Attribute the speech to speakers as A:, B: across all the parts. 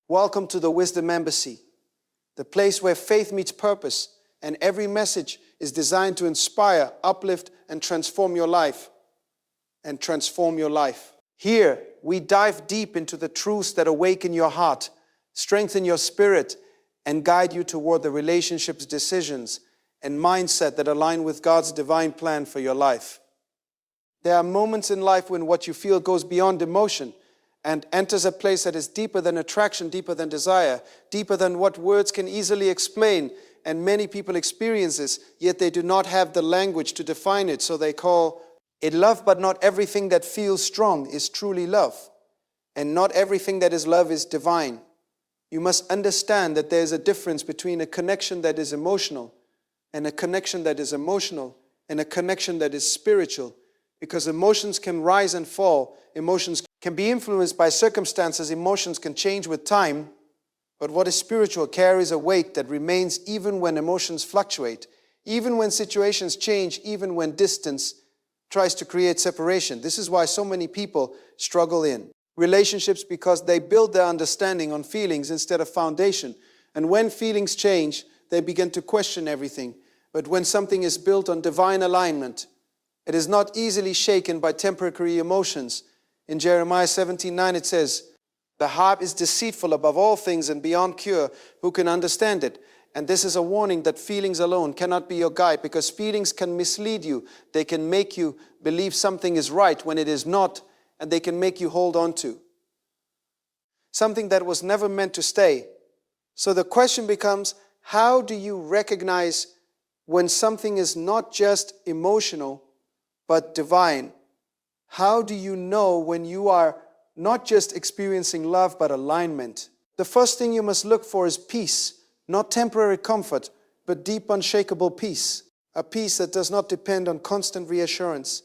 A: Welcome to the Wisdom Embassy, the place where faith meets purpose, and every message is designed to inspire, uplift, and transform your life. Here, we dive deep into the truths that awaken your heart, strengthen your spirit, and guide you toward the relationships, decisions, and mindset that align with God's divine plan for your life. There are moments in life when what you feel goes beyond emotion and enters a place that is deeper than attraction, deeper than desire, deeper than what words can easily explain. And many people experience this, yet they do not have the language to define it, so they call it love. But not everything that feels strong is truly love, and not everything that is love is divine. You must understand that there is a difference between a connection that is emotional and a connection that is emotional and a connection that is spiritual, because emotions can rise and fall. Emotions can be influenced by circumstances. Emotions can change with time. But what is spiritual carries a weight that remains even when emotions fluctuate, even when situations change, even when distance tries to create separation. This is why so many people struggle in relationships, because they build their understanding on feelings instead of foundation. And when feelings change, they begin to question everything. But when something is built on divine alignment, it is not easily shaken by temporary emotions. In Jeremiah 17:9 it says, "The heart is deceitful above all things and beyond cure. Who can understand it?" And this is a warning that feelings alone cannot be your guide, because feelings can mislead you. They can make you believe something is right when it is not, and they can make you hold on to something that was never meant to stay. So the question becomes, how do you recognize when something is not just emotional, but divine? How do you know when you are not just experiencing love, but alignment? The first thing you must look for is peace, not temporary comfort, but deep, unshakable peace. A peace that does not depend on constant reassurance.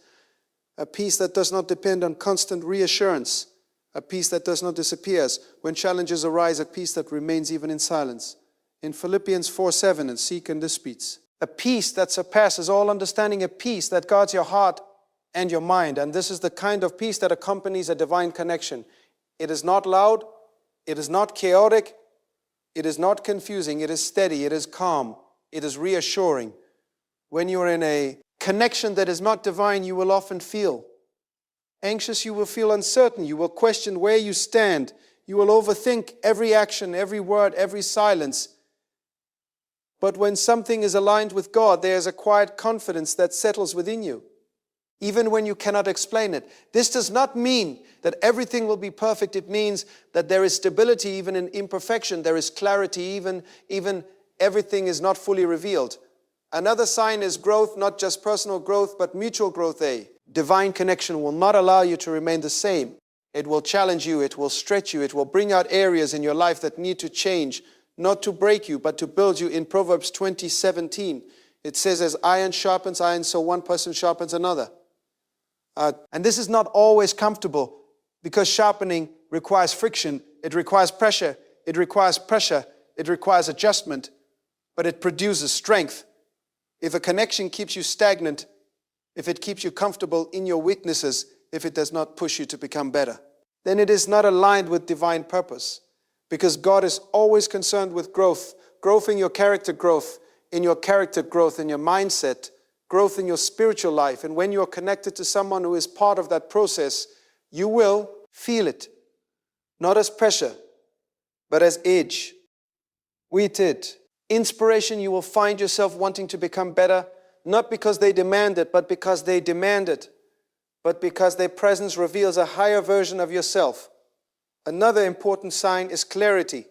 A: A peace that does not depend on constant reassurance. A peace that does not disappear when challenges arise. A peace that remains even in silence. In Philippians 4:7, and seek and this peace. A peace that surpasses all understanding. A peace that guards your heart and your mind. And this is the kind of peace that accompanies a divine connection. It is not loud. It is not chaotic. It is not confusing. It is steady. It is calm. It is reassuring. When you're in a connection that is not divine, you will often feel anxious. You will feel uncertain. You will question where you stand. You will overthink every action, every word, every silence. But when something is aligned with God, there is a quiet confidence that settles within you, even when you cannot explain it. This does not mean that everything will be perfect. It means that there is stability even in imperfection. There is clarity even everything is not fully revealed. Another sign is growth, not just personal growth, but mutual growth. A divine connection will not allow you to remain the same. It will challenge you. It will stretch you. It will bring out areas in your life that need to change, not to break you, but to build you. In Proverbs 20:17, it says, "As iron sharpens iron, so one person sharpens another." And this is not always comfortable, because sharpening requires friction. It requires pressure. It requires adjustment, but it produces strength. If a connection keeps you stagnant, if it keeps you comfortable in your weaknesses, if it does not push you to become better, then it is not aligned with divine purpose, because God is always concerned with growth in your character, growth in your mindset, growth in your spiritual life. And when you're connected to someone who is part of that process, you will feel it, not as pressure, but as edge. With it, inspiration, you will find yourself wanting to become better, not because they demand it, but because they demand it, but because their presence reveals a higher version of yourself. Another important sign is clarity.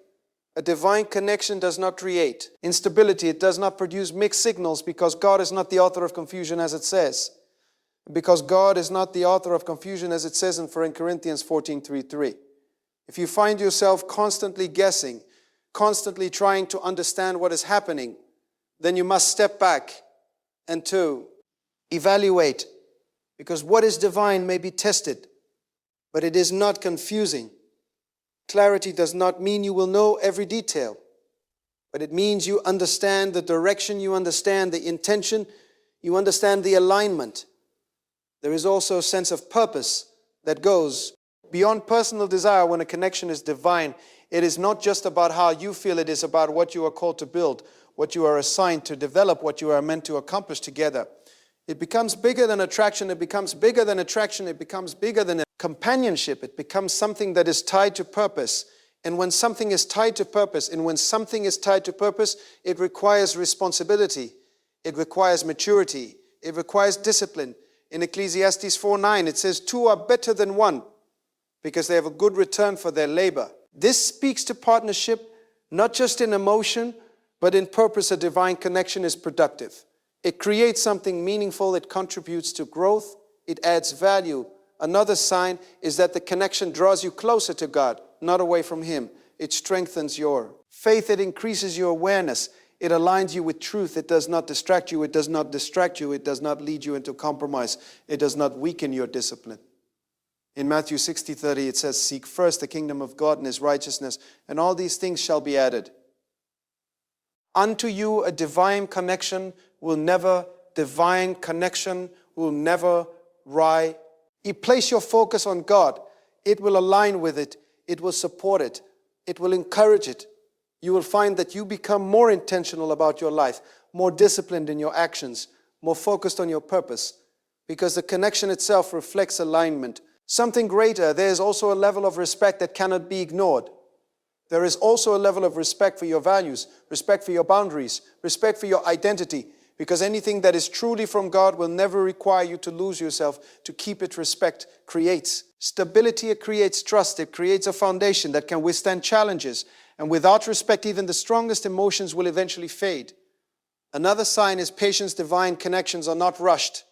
A: A divine connection does not create instability. It does not produce mixed signals, because God is not the author of confusion, as it says. Because God is not the author of confusion, as it says in 1 Corinthians 14:3. If you find yourself constantly guessing, constantly trying to understand what is happening, then you must step back and to evaluate, because what is divine may be tested, but it is not confusing. Clarity does not mean you will know every detail, but it means you understand the direction, you understand the intention, you understand the alignment. There is also a sense of purpose that goes beyond personal desire when a connection is divine. It is not just about how you feel, it is about what you are called to build, what you are assigned to develop, what you are meant to accomplish together. It becomes bigger than attraction, it becomes bigger than attraction, it becomes bigger than a companionship. It becomes something that is tied to purpose. And when something is tied to purpose, it requires responsibility. It requires maturity. It requires discipline. In Ecclesiastes 4:9, it says, two are better than one because they have a good return for their labor. This speaks to partnership, not just in emotion, but in purpose. A divine connection is productive. It creates something meaningful. It contributes to growth. It adds value. Another sign is that the connection draws you closer to God, not away from Him. It strengthens your faith. It increases your awareness. It aligns you with truth. It does not distract you. It does not distract you. It does not lead you into compromise. It does not weaken your discipline. In Matthew 60:30, it says, seek first the kingdom of God and His righteousness, and all these things shall be added. Unto you a divine connection will never lie. You place your focus on God. It will align with it. It will support it. It will encourage it. You will find that you become more intentional about your life, more disciplined in your actions, more focused on your purpose, because the connection itself reflects alignment. Something greater, there is also a level of respect that cannot be ignored. There is also a level of respect for your values, respect for your boundaries, respect for your identity, because anything that is truly from God will never require you to lose yourself. To keep it, respect creates stability, it creates trust, it creates a foundation that can withstand challenges. And without respect, even the strongest emotions will eventually fade. Another sign is patience. Divine connections are not rushed.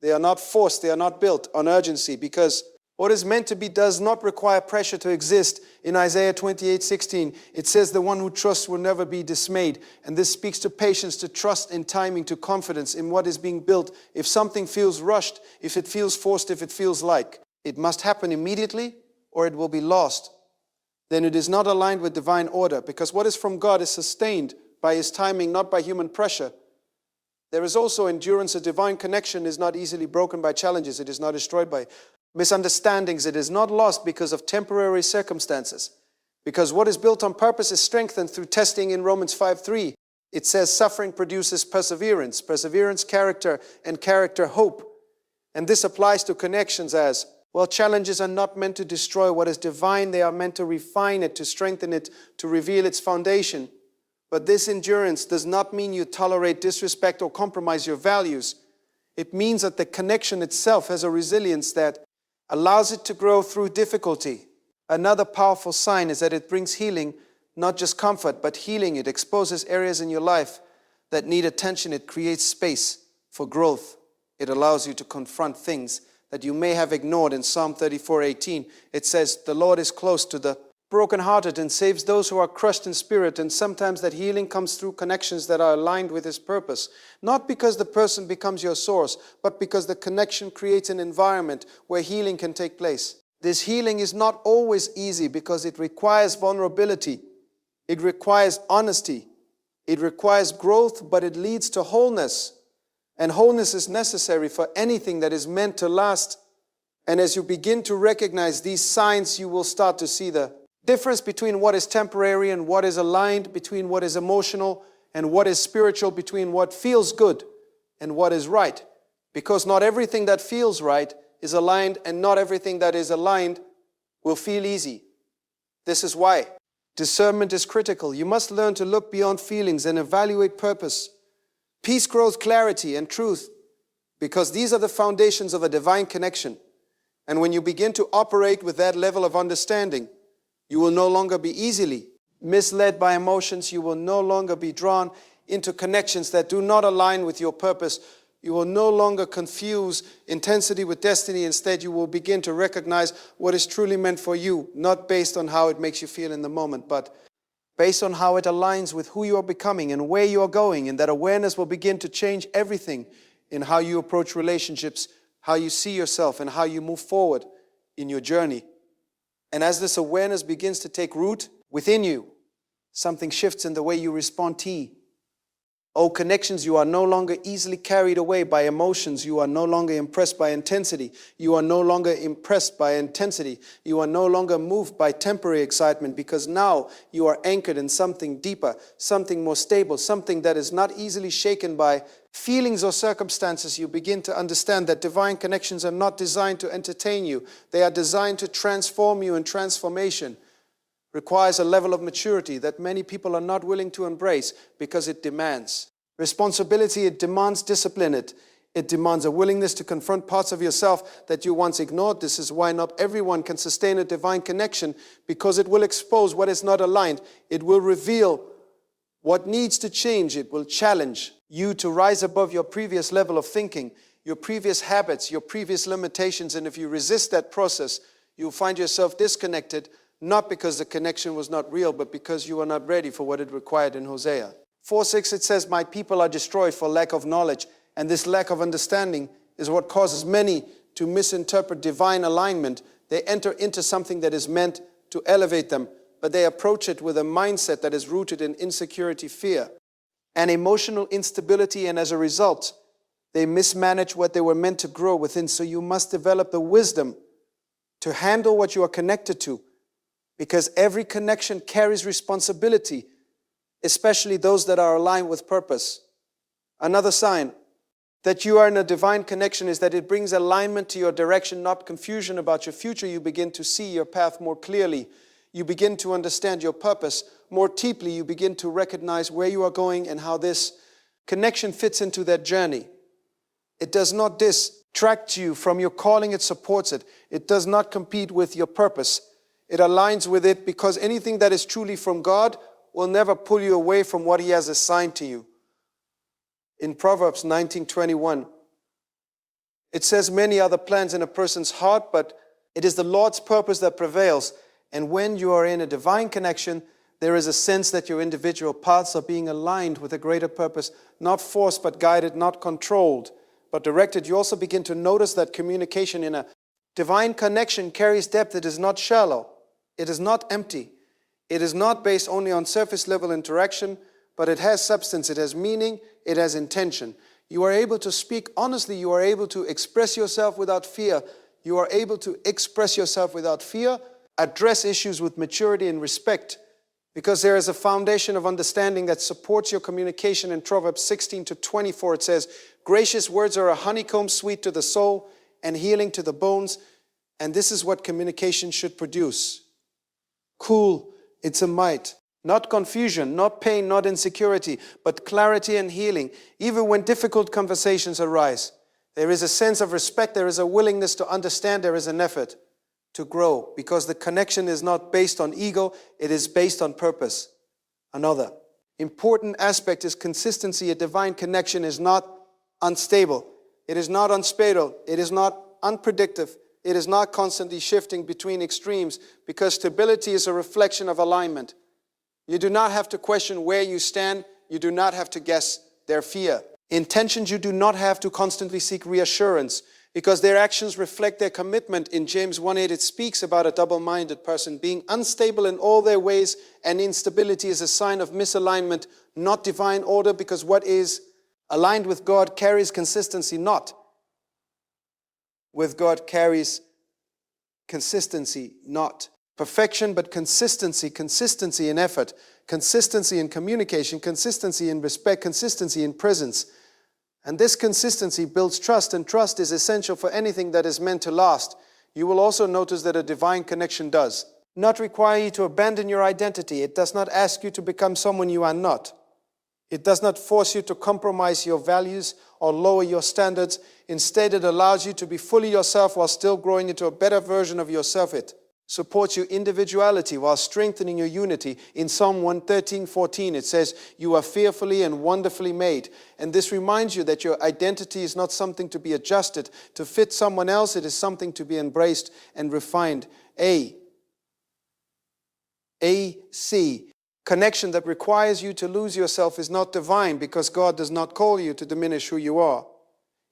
A: They are not forced. They are not built on urgency, because what is meant to be does not require pressure to exist. In Isaiah 28:16, it says the one who trusts will never be dismayed. And this speaks to patience, to trust in timing, to confidence in what is being built. If something feels rushed, if it feels forced, if it feels like it must happen immediately or it will be lost, then it is not aligned with divine order, because what is from God is sustained by His timing, not by human pressure. There is also endurance. A divine connection is not easily broken by challenges. It is not destroyed by misunderstandings. It is not lost because of temporary circumstances. Because what is built on purpose is strengthened through testing. In Romans 5:3, it says suffering produces perseverance. Perseverance, character, and character, hope. And this applies to connections as well. Challenges are not meant to destroy what is divine. They are meant to refine it, to strengthen it, to reveal its foundation. But this endurance does not mean you tolerate disrespect or compromise your values. It means that the connection itself has a resilience that allows it to grow through difficulty. Another powerful sign is that it brings healing, not just comfort, but healing. It exposes areas in your life that need attention. It creates space for growth. It allows you to confront things that you may have ignored. In Psalm 34:18, it says, the Lord is close to the brokenhearted and saves those who are crushed in spirit. And sometimes that healing comes through connections that are aligned with His purpose. Not because the person becomes your source, but because the connection creates an environment where healing can take place. This healing is not always easy because it requires vulnerability. It requires honesty. It requires growth, but it leads to wholeness. And wholeness is necessary for anything that is meant to last. And as you begin to recognize these signs, you will start to see the difference between what is temporary and what is aligned, between what is emotional and what is spiritual, between what feels good and what is right. Because not everything that feels right is aligned, and not everything that is aligned will feel easy. This is why discernment is critical. You must learn to look beyond feelings and evaluate purpose. Peace grows clarity and truth, because these are the foundations of a divine connection. And when you begin to operate with that level of understanding, you will no longer be easily misled by emotions. You will no longer be drawn into connections that do not align with your purpose. You will no longer confuse intensity with destiny. Instead, you will begin to recognize what is truly meant for you, not based on how it makes you feel in the moment, but based on how it aligns with who you are becoming and where you are going. And that awareness will begin to change everything in how you approach relationships, how you see yourself, and how you move forward in your journey. And as this awareness begins to take root within you, something shifts in the way you respond to Oh, connections, you are no longer easily carried away by emotions. You are no longer impressed by intensity. You are no longer impressed by intensity. You are no longer moved by temporary excitement, because now you are anchored in something deeper, something more stable, something that is not easily shaken by feelings or circumstances. You begin to understand that divine connections are not designed to entertain you. They are designed to transform you, and transformation requires a level of maturity that many people are not willing to embrace, because it demands responsibility, it demands discipline, it demands a willingness to confront parts of yourself that you once ignored. This is why not everyone can sustain a divine connection, because it will expose what is not aligned. It will reveal what needs to change. It will challenge you to rise above your previous level of thinking, your previous habits, your previous limitations. And if you resist that process, you'll find yourself disconnected, not because the connection was not real, but because you are not ready for what it required in Hosea 4:6. It says, "My people are destroyed for lack of knowledge." And this lack of understanding is what causes many to misinterpret divine alignment. They enter into something that is meant to elevate them, but they approach it with a mindset that is rooted in insecurity, fear, and emotional instability. And as a result, they mismanage what they were meant to grow within. So you must develop the wisdom to handle what you are connected to, because every connection carries responsibility, especially those that are aligned with purpose. Another sign that you are in a divine connection is that it brings alignment to your direction, not confusion about your future. You begin to see your path more clearly. You begin to understand your purpose more deeply. You begin to recognize where you are going and how this connection fits into that journey. It does not distract you from your calling. It supports it. It does not compete with your purpose. It aligns with it, because anything that is truly from God will never pull you away from what He has assigned to you. In Proverbs 19:21, it says, "Many are the plans in a person's heart, but it is the Lord's purpose that prevails." And when you are in a divine connection, there is a sense that your individual paths are being aligned with a greater purpose, not forced but guided, not controlled but directed. You also begin to notice that communication in a divine connection carries depth. It is not shallow. It is not empty. It is not based only on surface level interaction, but it has substance, it has meaning, it has intention. You are able to speak honestly. You are able to express yourself without fear. You are able to express yourself without fear, address issues with maturity and respect, because there is a foundation of understanding that supports your communication. In Proverbs 16:24, it says, "Gracious words are a honeycomb, sweet to the soul and healing to the bones." And this is what communication should produce. Cool, it's a might. Not confusion, not pain, not insecurity, but clarity and healing. Even when difficult conversations arise, there is a sense of respect, there is a willingness to understand, there is an effort to grow, because the connection is not based on ego, it is based on purpose. Another important aspect is consistency. A divine connection is not unstable. It is not unstable. It is not unpredictable. It is not constantly shifting between extremes, because stability is a reflection of alignment. You do not have to question where you stand. You do not have to guess their fear. Intentions, you do not have to constantly seek reassurance, because their actions reflect their commitment. In James 1:8, it speaks about a double-minded person being unstable in all their ways, and instability is a sign of misalignment, not divine order, because what is aligned with God carries consistency, not with God carries consistency, not perfection, but consistency. Consistency in effort, consistency in communication, consistency in respect, consistency in presence. And this consistency builds trust, and trust is essential for anything that is meant to last. You will also notice that a divine connection does not require you to abandon your identity. It does not ask you to become someone you are not. It does not force you to compromise your values or lower your standards. Instead, it allows you to be fully yourself while still growing into a better version of yourself. It supports your individuality while strengthening your unity. In Psalm 113:14, it says, "You are fearfully and wonderfully made." And this reminds you that your identity is not something to be adjusted to fit someone else. It is something to be embraced and refined. AC. Connection that requires you to lose yourself is not divine, because God does not call you to diminish who you are.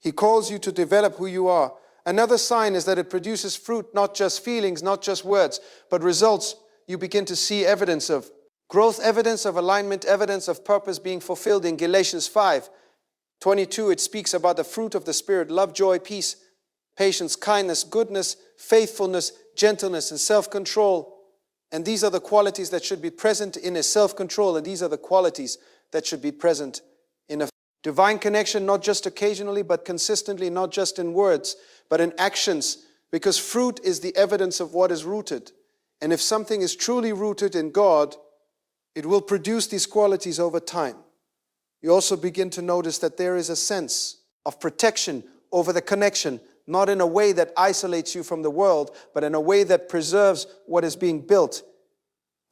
A: He calls you to develop who you are. Another sign is that it produces fruit, not just feelings, not just words, but results. You begin to see evidence of Growth, evidence of alignment, evidence of purpose being fulfilled. In Galatians 5:22, it speaks about the fruit of the Spirit: love, joy, peace, patience, kindness, goodness, faithfulness, gentleness, and self-control. And these are the qualities that should be present in a self-control, and these are the qualities that should be present in a divine connection, not just occasionally, but consistently, not just in words, but in actions, because fruit is the evidence of what is rooted. And if something is truly rooted in God, it will produce these qualities over time. You also begin to notice that there is a sense of protection over the connection, not in a way that isolates you from the world, but in a way that preserves what is being built.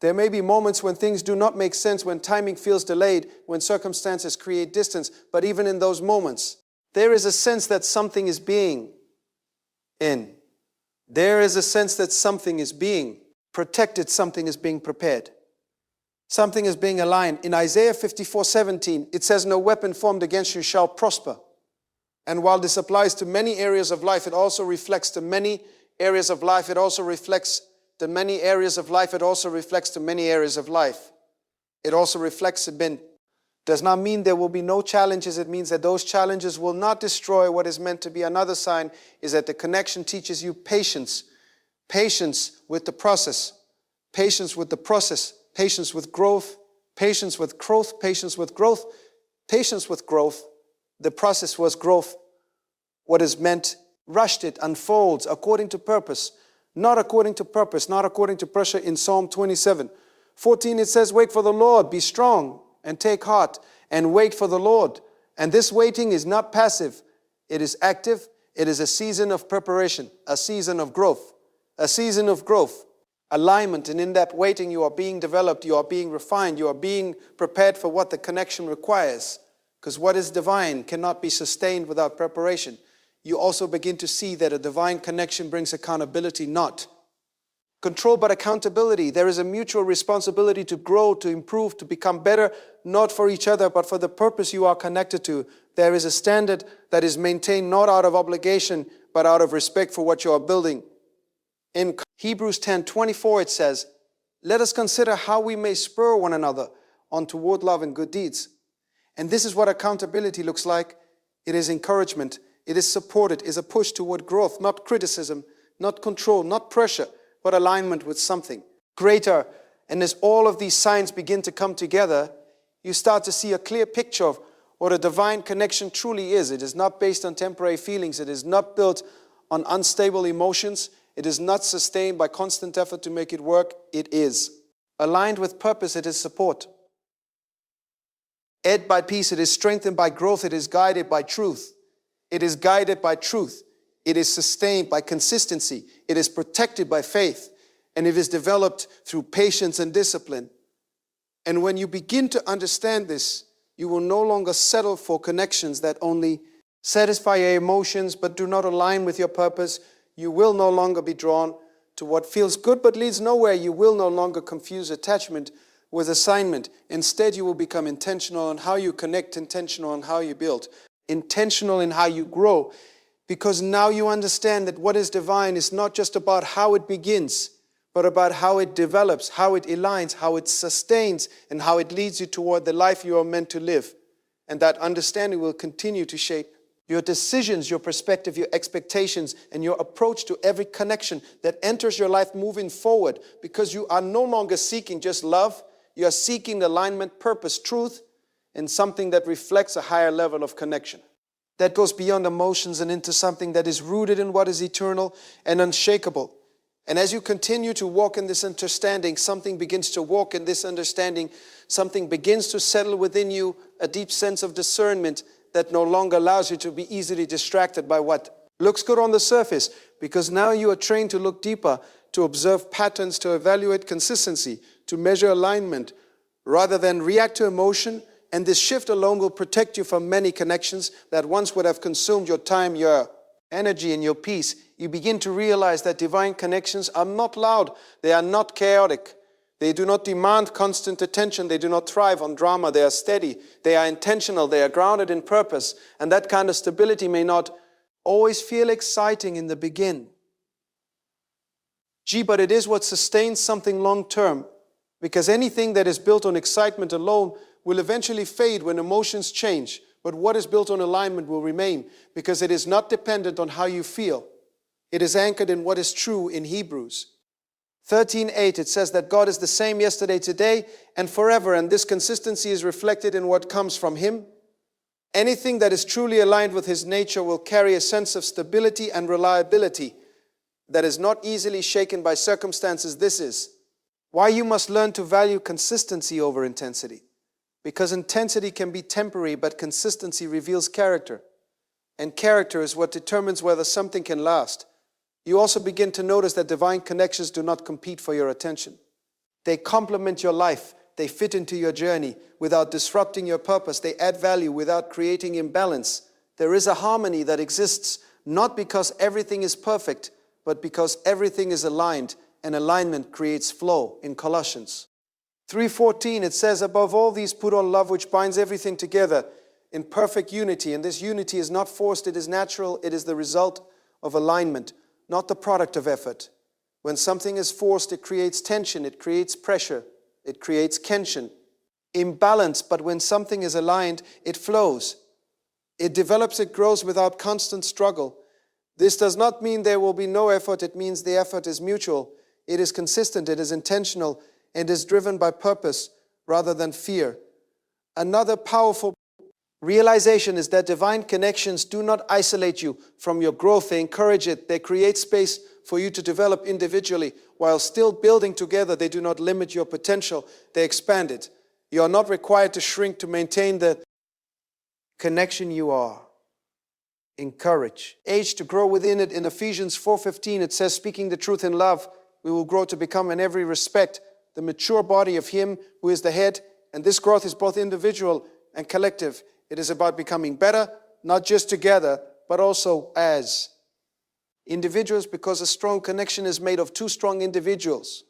A: There may be moments when things do not make sense, when timing feels delayed, when circumstances create distance, but even in those moments, there is a sense that something is being in. There is a sense that something is being protected, something is being prepared. Something is being aligned. In Isaiah 54:17, it says, "No weapon formed against you shall prosper." And while this applies to many areas of life, it also reflects to many areas of life. It also reflects to many areas of life. It also reflects to many areas of life. It also reflects does not mean there will be no challenges. It means that those challenges will not destroy what is meant to be. Another sign is that the connection teaches you patience. Patience with the process. Patience with the process. Patience with growth. Patience with growth. Patience with growth. Patience with growth. The process was growth. What is meant, rushed it, unfolds according to purpose. Not according to purpose, not according to pressure. In Psalm 27:14 it says, "Wait for the Lord, be strong and take heart and wait for the Lord." And this waiting is not passive, it is active. It is a season of preparation, a season of growth, a season of growth, alignment. And in that waiting, you are being developed, you are being refined, you are being prepared for what the connection requires. Because what is divine cannot be sustained without preparation. You also begin to see that a divine connection brings accountability, not control, but accountability. There is a mutual responsibility to grow, to improve, to become better, not for each other, but for the purpose you are connected to. There is a standard that is maintained not out of obligation, but out of respect for what you are building. In Hebrews 10:24 it says, "Let us consider how we may spur one another on toward love and good deeds." And this is what accountability looks like. It is encouragement. It is support. It is a push toward growth, not criticism, not control, not pressure, but alignment with something greater. And as all of these signs begin to come together, you start to see a clear picture of what a divine connection truly is. It is not based on temporary feelings. It is not built on unstable emotions. It is not sustained by constant effort to make it work. It is aligned with purpose. It is support. Led by peace. It is strengthened by growth. It is guided by truth. It is guided by truth. It is sustained by consistency. It is protected by faith. And it is developed through patience and discipline. And when you begin to understand this, you will no longer settle for connections that only satisfy your emotions but do not align with your purpose. You will no longer be drawn to what feels good but leads nowhere. You will no longer confuse attachment with assignment. Instead, you will become intentional on how you connect, intentional on how you build, intentional in how you grow. Because now you understand that what is divine is not just about how it begins, but about how it develops, how it aligns, how it sustains, and how it leads you toward the life you are meant to live. And that understanding will continue to shape your decisions, your perspective, your expectations, and your approach to every connection that enters your life moving forward. Because you are no longer seeking just love, you are seeking alignment, purpose, truth, and something that reflects a higher level of connection. That goes beyond emotions and into something that is rooted in what is eternal and unshakable. And as you continue to walk in this understanding, something begins to walk in this understanding. Something begins to settle within you, a deep sense of discernment that no longer allows you to be easily distracted by what looks good on the surface. Because now you are trained to look deeper, to observe patterns, to evaluate consistency, to measure alignment, rather than react to emotion. And this shift alone will protect you from many connections that once would have consumed your time, your energy, and your peace. You begin to realize that divine connections are not loud. They are not chaotic. They do not demand constant attention. They do not thrive on drama. They are steady. They are intentional. They are grounded in purpose. And that kind of stability may not always feel exciting in the beginning. But it is what sustains something long term. Because anything that is built on excitement alone will eventually fade when emotions change. But what is built on alignment will remain, because it is not dependent on how you feel. It is anchored in what is true in Hebrews 13:8. It says that God is the same yesterday, today, and forever, and this consistency is reflected in what comes from Him. Anything that is truly aligned with His nature will carry a sense of stability and reliability that is not easily shaken by circumstances. This is why you must learn to value consistency over intensity. Because intensity can be temporary, but consistency reveals character. And character is what determines whether something can last. You also begin to notice that divine connections do not compete for your attention. They complement your life. They fit into your journey without disrupting your purpose. They add value without creating imbalance. There is a harmony that exists, not because everything is perfect, but because everything is aligned, and alignment creates flow. In Colossians 3:14, it says, above all these put on love, which binds everything together in perfect unity. And this unity is not forced, it is natural, it is the result of alignment, not the product of effort. When something is forced, it creates tension, it creates pressure, it creates tension, imbalance. But when something is aligned, it flows. It develops, it grows without constant struggle. This does not mean there will be no effort, it means the effort is mutual. It is consistent, it is intentional, and is driven by purpose rather than fear. Another powerful realization is that divine connections do not isolate you from your growth. They encourage it. They create space for you to develop individually. While still building together, they do not limit your potential. They expand it. You are not required to shrink to maintain the connection you are. Encourage. Age to grow within it. In Ephesians 4:15, it says, speaking the truth in love, we will grow to become in every respect the mature body of Him who is the head. And this growth is both individual and collective. It is about becoming better, not just together, but also as individuals, because a strong connection is made of two strong individuals.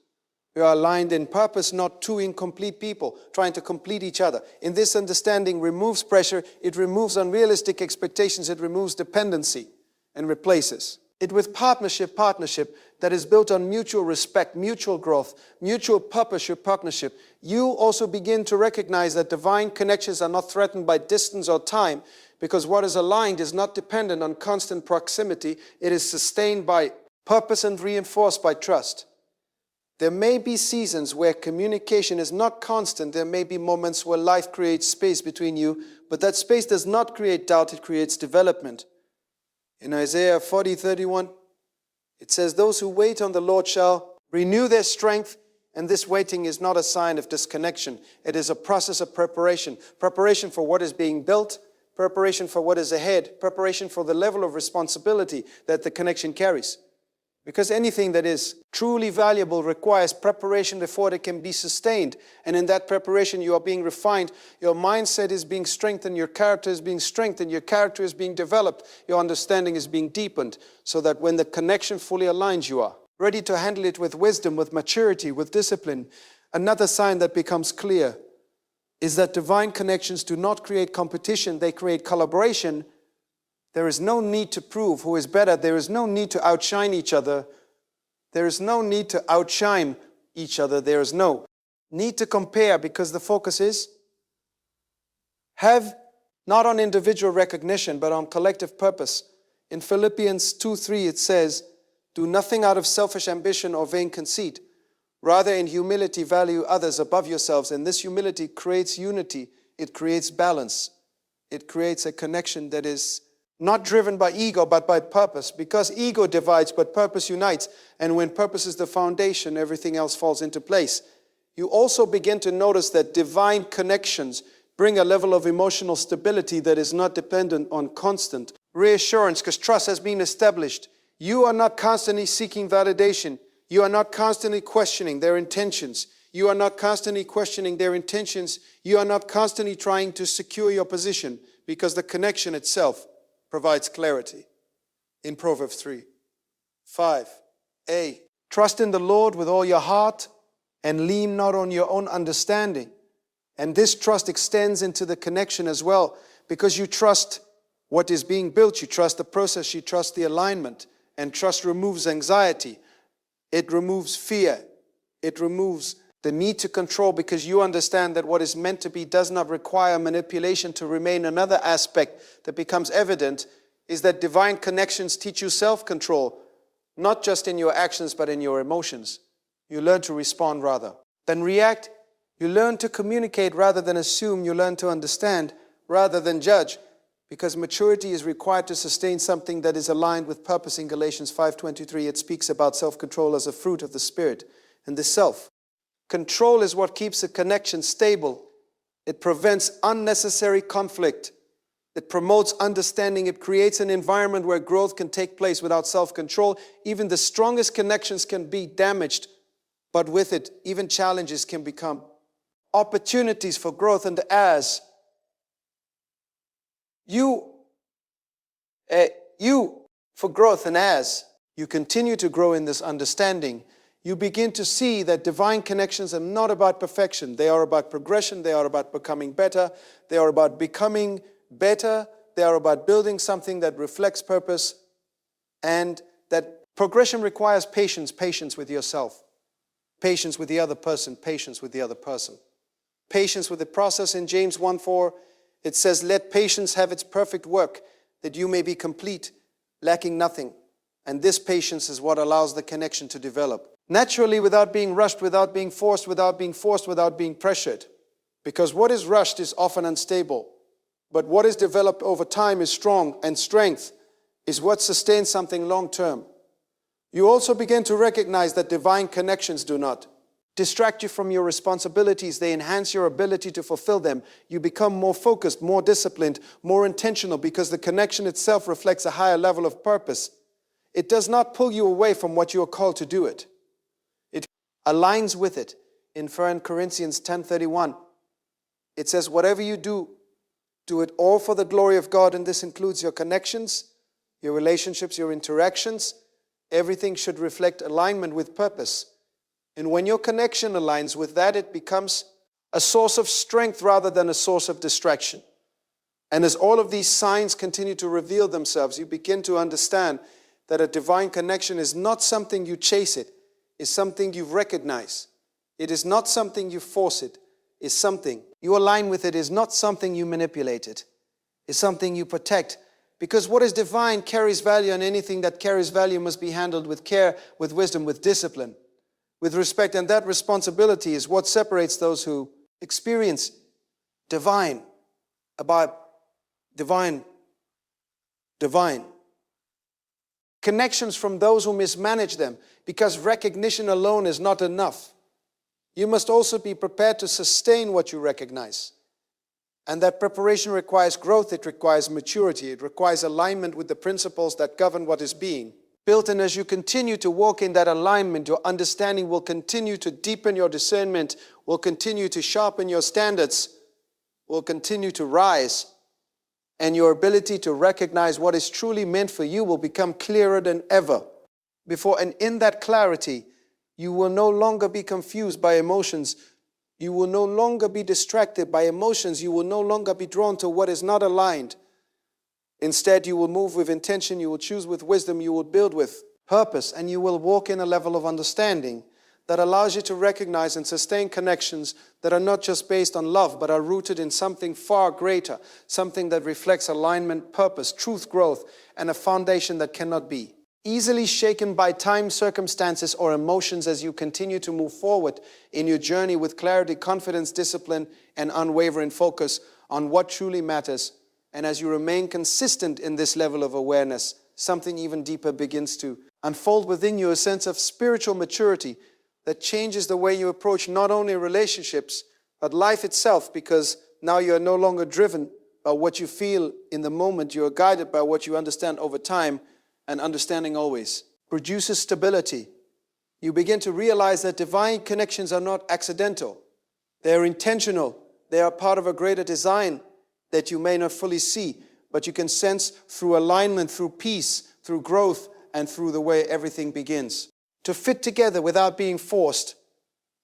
A: We are aligned in purpose, not two incomplete people trying to complete each other. In this understanding removes pressure, it removes unrealistic expectations, it removes dependency and replaces it with partnership that is built on mutual respect, mutual growth, mutual purpose, your partnership. You also begin to recognize that divine connections are not threatened by distance or time, because what is aligned is not dependent on constant proximity. It is sustained by purpose and reinforced by trust. There may be seasons where communication is not constant. There may be moments where life creates space between you, but that space does not create doubt, it creates development. In Isaiah 40:31, it says, those who wait on the Lord shall renew their strength, and this waiting is not a sign of disconnection. It is a process of preparation. Preparation for what is being built, preparation for what is ahead, preparation for the level of responsibility that the connection carries. Because anything that is truly valuable requires preparation before it can be sustained. And in that preparation, you are being refined. Your mindset is being strengthened. Your character is being strengthened. Your character is being developed. Your understanding is being deepened. So that when the connection fully aligns, you are ready to handle it with wisdom, with maturity, with discipline. Another sign that becomes clear is that divine connections do not create competition. They create collaboration. There is no need to prove who is better. There is no need to outshine each other. There is no need to outshine each other. There is no need to compare, because the focus is have not on individual recognition, but on collective purpose. In Philippians 2:3, it says, do nothing out of selfish ambition or vain conceit. Rather, in humility, value others above yourselves. And this humility creates unity. It creates balance. It creates a connection that is not driven by ego, but by purpose. Because ego divides, but purpose unites. And when purpose is the foundation, everything else falls into place. You also begin to notice that divine connections bring a level of emotional stability that is not dependent on constant reassurance, because trust has been established. You are not constantly seeking validation. You are not constantly questioning their intentions. You are not constantly questioning their intentions. You are not constantly trying to secure your position, because the connection itself provides clarity. In Proverbs 3:5a, trust in the Lord with all your heart and lean not on your own understanding. And this trust extends into the connection as well, because you trust what is being built, you trust the process, you trust the alignment. And trust removes anxiety. It removes fear. It removes The need to control because you understand that what is meant to be does not require manipulation to remain. Another aspect that becomes evident is that divine connections teach you self-control, not just in your actions but in your emotions. You learn to respond rather than react. You learn to communicate rather than assume. You learn to understand rather than judge, because maturity is required to sustain something that is aligned with purpose. In Galatians 5:23, it speaks about self-control as a fruit of the Spirit. And this self-control is what keeps a connection stable. It prevents unnecessary conflict. It promotes understanding. It creates an environment where growth can take place. Without self-control, even the strongest connections can be damaged, but with it, even challenges can become opportunities for growth. And as for growth, and as you continue to grow in this understanding, you begin to see that divine connections are not about perfection. They are about progression. They are about becoming better. They are about becoming better. They are about building something that reflects purpose, and that progression requires patience. Patience with yourself, patience with the other person, patience with the other person, patience with the process. In James 1:4, it says, "Let patience have its perfect work, that you may be complete, lacking nothing." And this patience is what allows the connection to develop naturally, without being rushed, without being forced, without being pressured. Because what is rushed is often unstable. But what is developed over time is strong, and strength is what sustains something long term. You also begin to recognize that divine connections do not distract you from your responsibilities. They enhance your ability to fulfill them. You become more focused, more disciplined, more intentional, because the connection itself reflects a higher level of purpose. It does not pull you away from what you are called to do it. It aligns with it. In 1 Corinthians 10:31, it says, "Whatever you do, do it all for the glory of God." And this includes your connections, your relationships, your interactions. Everything should reflect alignment with purpose. And when your connection aligns with that, it becomes a source of strength rather than a source of distraction. And as all of these signs continue to reveal themselves, you begin to understand that a divine connection is not something you chase, it is something you recognize. It is not something you force, it is something you align with. It is not something you manipulate, it is something you protect. Because what is divine carries value, and anything that carries value must be handled with care, with wisdom, with discipline, with respect. And that responsibility is what separates those who experience divine connections from those who mismanage them, because recognition alone is not enough. You must also be prepared to sustain what you recognize. And that preparation requires growth, it requires maturity, it requires alignment with the principles that govern what is being built. And as you continue to walk in that alignment, your understanding will continue to deepen, your discernment will continue to sharpen, your standards will continue to rise, and your ability to recognize what is truly meant for you will become clearer than ever before. And in that clarity, you will no longer be confused by emotions. You will no longer be distracted by emotions. You will no longer be drawn to what is not aligned. Instead, you will move with intention. You will choose with wisdom. You will build with purpose. And you will walk in a level of understanding that allows you to recognize and sustain connections that are not just based on love, but are rooted in something far greater, something that reflects alignment, purpose, truth, growth, and a foundation that cannot be easily shaken by time, circumstances, or emotions. As you continue to move forward in your journey with clarity, confidence, discipline, and unwavering focus on what truly matters, and as you remain consistent in this level of awareness, something even deeper begins to unfold within you, a sense of spiritual maturity that changes the way you approach not only relationships, but life itself, because now you are no longer driven by what you feel in the moment. You are guided by what you understand over time, and understanding always produces stability. You begin to realize that divine connections are not accidental. They are intentional. They are part of a greater design that you may not fully see, but you can sense through alignment, through peace, through growth, and through the way everything begins to fit together without being forced.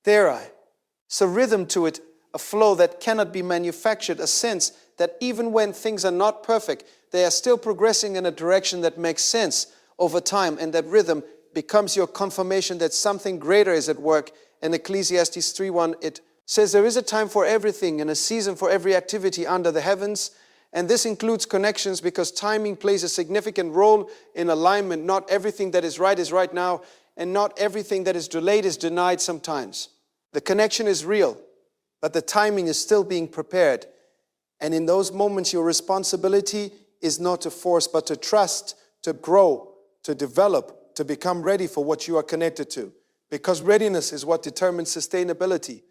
A: It's a rhythm to it, a flow that cannot be manufactured, a sense that even when things are not perfect, they are still progressing in a direction that makes sense over time, and that rhythm becomes your confirmation that something greater is at work In Ecclesiastes 3:1, it says, there is a time for everything and a season for every activity under the heavens. And this includes connections because timing plays a significant role in alignment. Not everything that is right now, and not everything that is delayed is denied sometimes. The connection is real, but the timing is still being prepared. And in those moments, your responsibility is not to force, but to trust, to grow, to develop, to become ready for what you are connected to. Because readiness is what determines sustainability.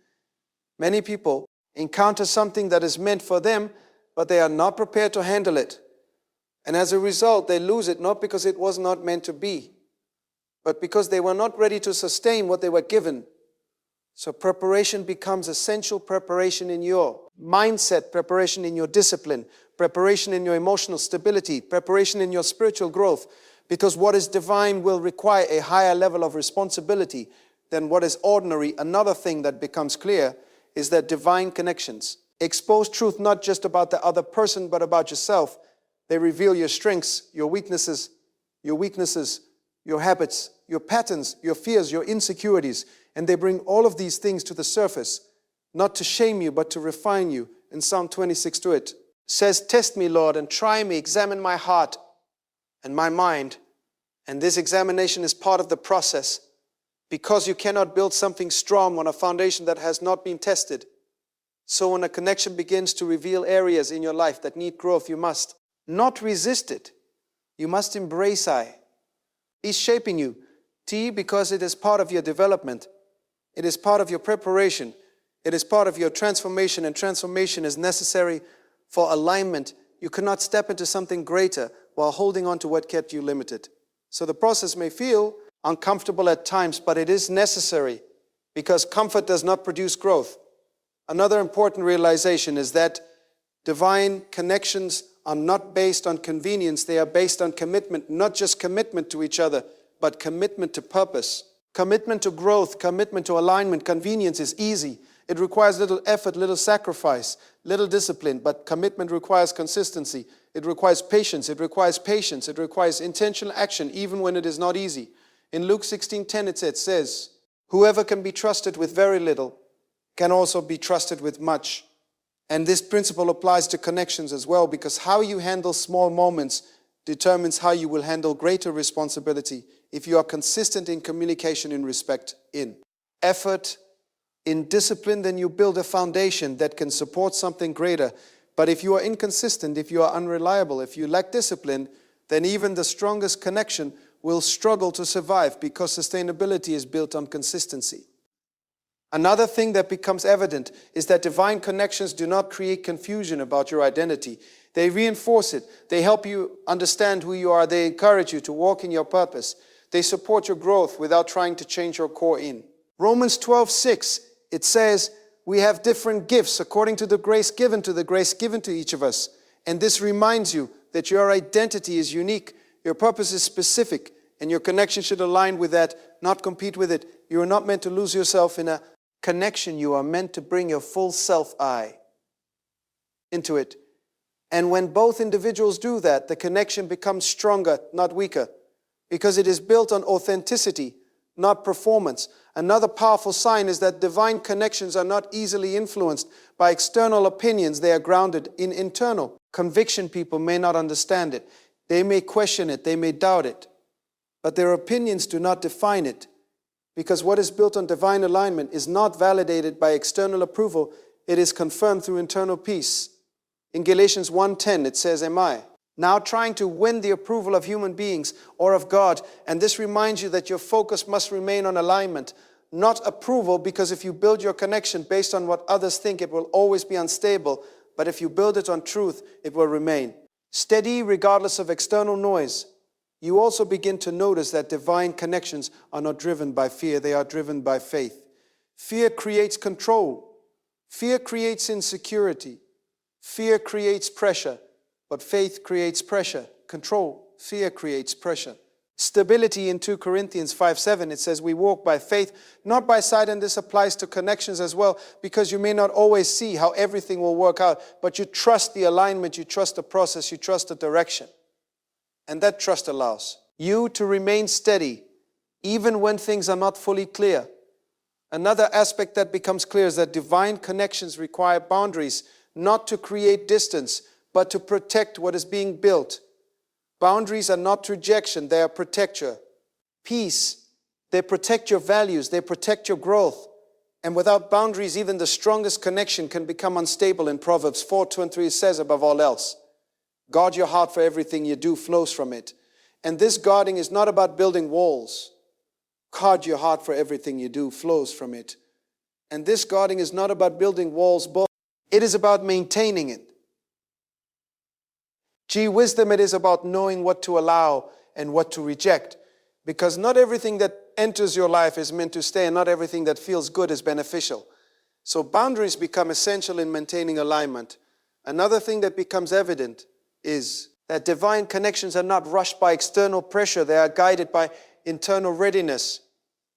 A: Many people encounter something that is meant for them, but they are not prepared to handle it. And as a result, they lose it not because it was not meant to be, but because they were not ready to sustain what they were given. So preparation becomes essential. Preparation in your mindset, preparation in your discipline, preparation in your emotional stability, preparation in your spiritual growth. Because what is divine will require a higher level of responsibility than what is ordinary. Another thing that becomes clear is that divine connections expose truth not just about the other person, but about yourself. They reveal your strengths, your weaknesses, your habits, your patterns, your fears, your insecurities. And they bring all of these things to the surface, not to shame you, but to refine you. In Psalm 26 to it says, test me, Lord, and try me, examine my heart and my mind. And this examination is part of the process, because you cannot build something strong on a foundation that has not been tested. So when a connection begins to reveal areas in your life that need growth, you must not resist it. You must embrace I. He's shaping you. T, because it is part of your development. It is part of your preparation. It is part of your transformation, and transformation is necessary for alignment. You cannot step into something greater while holding on to what kept you limited. So the process may feel uncomfortable at times, but it is necessary, because comfort does not produce growth. Another important realization is that divine connections are not based on convenience. They are based on commitment, not just commitment to each other, but commitment to purpose. Commitment to growth, commitment to alignment. Convenience is easy. It requires little effort, little sacrifice, little discipline, but commitment requires consistency. It requires patience. It requires patience. It requires intentional action, even when it is not easy. In Luke 16:10 it says, whoever can be trusted with very little can also be trusted with much. And this principle applies to connections as well, because how you handle small moments determines how you will handle greater responsibility if you are consistent in communication, in respect, in effort, in discipline. Then you build a foundation that can support something greater. But if you are inconsistent, if you are unreliable, if you lack discipline, then even the strongest connection will struggle to survive, because sustainability is built on consistency. Another thing that becomes evident is that divine connections do not create confusion about your identity. They reinforce it. They help you understand who you are. They encourage you to walk in your purpose. They support your growth without trying to change your core in. Romans 12:6, it says, we have different gifts according to the grace given to each of us. And this reminds you that your identity is unique. Your purpose is specific, and your connection should align with that, not compete with it. You are not meant to lose yourself in a connection. You are meant to bring your full self into it. And when both individuals do that, the connection becomes stronger, not weaker, because it is built on authenticity, not performance. Another powerful sign is that divine connections are not easily influenced by external opinions. They are grounded in internal conviction. People may not understand it. They may question it. They may doubt it. But their opinions do not define it, because what is built on divine alignment is not validated by external approval. It is confirmed through internal peace. In Galatians 1:10, it says, am I now trying to win the approval of human beings or of God? And this reminds you that your focus must remain on alignment, not approval, because if you build your connection based on what others think, it will always be unstable. But if you build it on truth, it will remain steady regardless of external noise. You also begin to notice that divine connections are not driven by fear. They are driven by faith. Fear creates control. Fear creates insecurity. Fear creates pressure. But faith creates pressure. Control. Fear creates pressure. Stability. In 2 Corinthians 5:7, it says, we walk by faith, not by sight. And this applies to connections as well, because you may not always see how everything will work out, but you trust the alignment, you trust the process, you trust the direction. And that trust allows you to remain steady, even when things are not fully clear. Another aspect that becomes clear is that divine connections require boundaries, not to create distance, but to protect what is being built. Boundaries are not rejection, they are protection. Peace, they protect your values, they protect your growth. And without boundaries, even the strongest connection can become unstable. In Proverbs 4:2-3 it says, above all else, guard your heart, for everything you do flows from it. And this guarding is not about building walls. Guard your heart, for everything you do flows from it. And this guarding is not about building walls, but it is about maintaining it. Wisdom, it is about knowing what to allow and what to reject. Because not everything that enters your life is meant to stay, and not everything that feels good is beneficial. So boundaries become essential in maintaining alignment. Another thing that becomes evident is that divine connections are not rushed by external pressure. They are guided by internal readiness.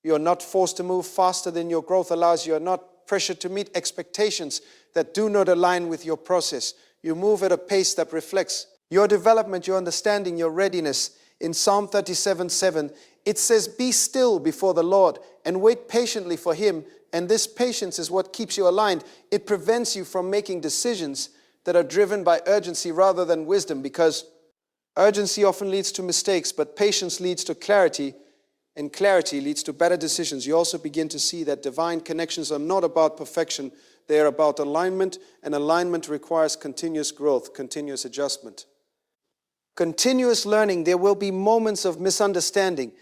A: You are not forced to move faster than your growth allows. You are not pressured to meet expectations that do not align with your process. You move at a pace that reflects your development, your understanding, your readiness. In Psalm 37:7, it says, be still before the Lord and wait patiently for Him. And this patience is what keeps you aligned. It prevents you from making decisions that are driven by urgency rather than wisdom, because urgency often leads to mistakes, but patience leads to clarity, and clarity leads to better decisions. You also begin to see that divine connections are not about perfection. They are about alignment, and alignment requires continuous growth, continuous adjustment. Continuous learning. There will be moments of misunderstanding.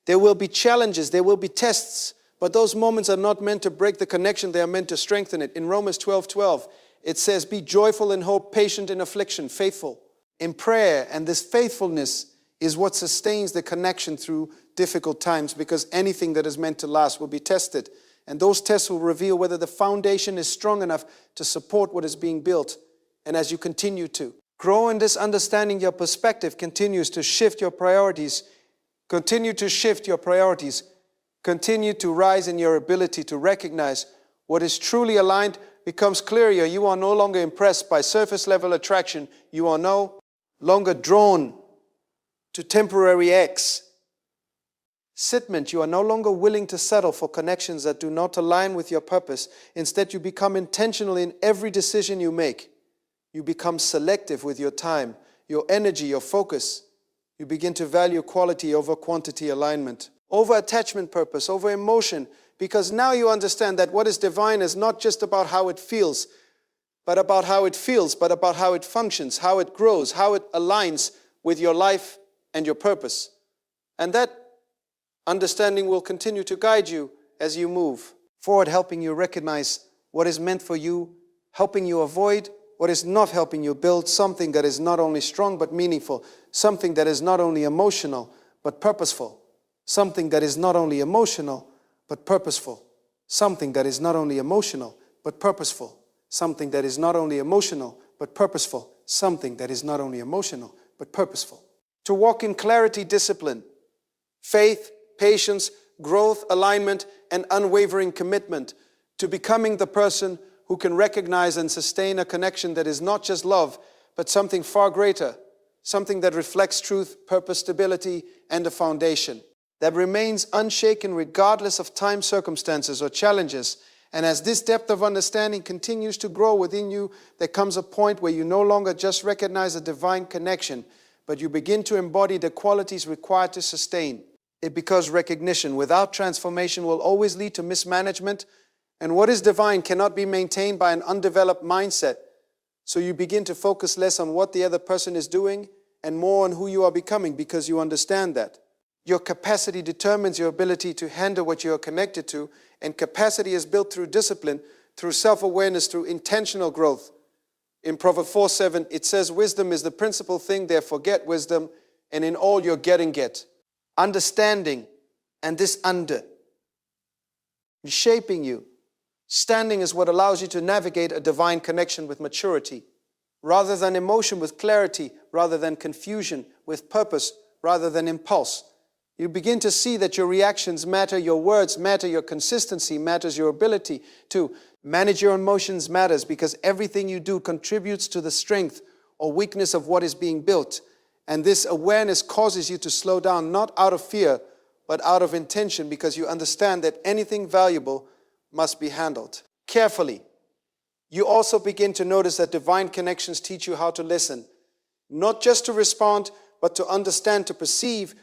A: There will be challenges. There will be tests. But those moments are not meant to break the connection. They are meant to strengthen it. In Romans 12:12, it says, be joyful in hope, patient in affliction, faithful in prayer. And this faithfulness is what sustains the connection through difficult times, because anything that is meant to last will be tested. And those tests will reveal whether the foundation is strong enough to support what is being built. And as you continue to grow in this understanding, your perspective continues to shift your priorities. Continue to shift your priorities. Continue to rise in your ability to recognize what is truly aligned becomes clearer. You are no longer impressed by surface level attraction. You are no longer drawn to temporary excitement. You are no longer willing to settle for connections that do not align with your purpose. Instead, you become intentional in every decision you make. You become selective with your time, your energy, your focus. You begin to value quality over quantity, alignment, over attachment purpose, over emotion, because now you understand that what is divine is not just about how it feels, but about how it functions, how it grows, how it aligns with your life and your purpose. And that understanding will continue to guide you as you move forward, helping you recognize what is meant for you, helping you avoid what is not helping you build something that is not only strong but meaningful, something that is not only emotional but purposeful, something that is not only emotional but purposeful, something that is not only emotional but purposeful, something that is not only emotional but purposeful, something that is not only emotional but purposeful. To walk in clarity, discipline, faith, patience, growth, alignment, and unwavering commitment to becoming the person who can recognize and sustain a connection that is not just love, but something far greater, something that reflects truth, purpose, stability, and a foundation that remains unshaken regardless of time, circumstances, or challenges. And as this depth of understanding continues to grow within you, there comes a point where you no longer just recognize a divine connection, but you begin to embody the qualities required to sustain it, because recognition without transformation will always lead to mismanagement, and what is divine cannot be maintained by an undeveloped mindset. So you begin to focus less on what the other person is doing and more on who you are becoming, because you understand that your capacity determines your ability to handle what you are connected to, and capacity is built through discipline, through self-awareness, through intentional growth. In Proverbs 4:7, it says, wisdom is the principal thing, therefore get wisdom, and in all your getting get. Understanding, and this shaping you. Standing is what allows you to navigate a divine connection with maturity, rather than emotion with clarity, rather than confusion with purpose, rather than impulse. You begin to see that your reactions matter, your words matter, your consistency matters, your ability to manage your emotions matters, because everything you do contributes to the strength or weakness of what is being built. And this awareness causes you to slow down, not out of fear, but out of intention, because you understand that anything valuable must be handled carefully. You also begin to notice that divine connections teach you how to listen, not just to respond, but to understand, to perceive,